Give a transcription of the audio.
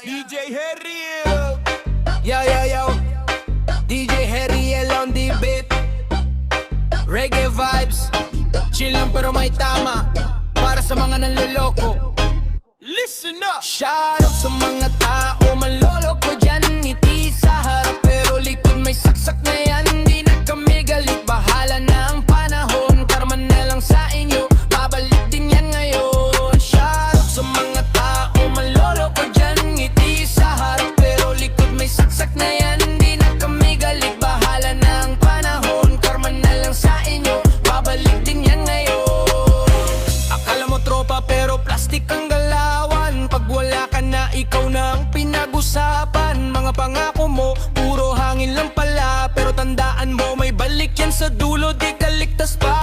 DJ Heriel. Yo. DJ Heriel on the beat. Reggae vibes. Chill lang pero may tama. Para sa mga nanloloko. Listen up! Shout out sa mga tao manloloko dyan. Ngiti sa harap pero likod may saksak na yan. Di na kami galit, bahala na ang panahon. Karma na lang sa inyo, babalik din yan ngayon. Shout out sa mga tao manloloko dyan. Ngiti sa harap pero likod may saksak na yan. Di na kami galit, bahala na ang panahon. Karma na lang sa inyo, babalik din yan ngayon. Akala mo tropa pero plastic ang galawan. Pag wala ka na, ikaw na ang pinag-usapan. Mga pangako mo, puro hangin lang pala. Pero tandaan mo, may balik yan sa dulo, di ka ligtas pa.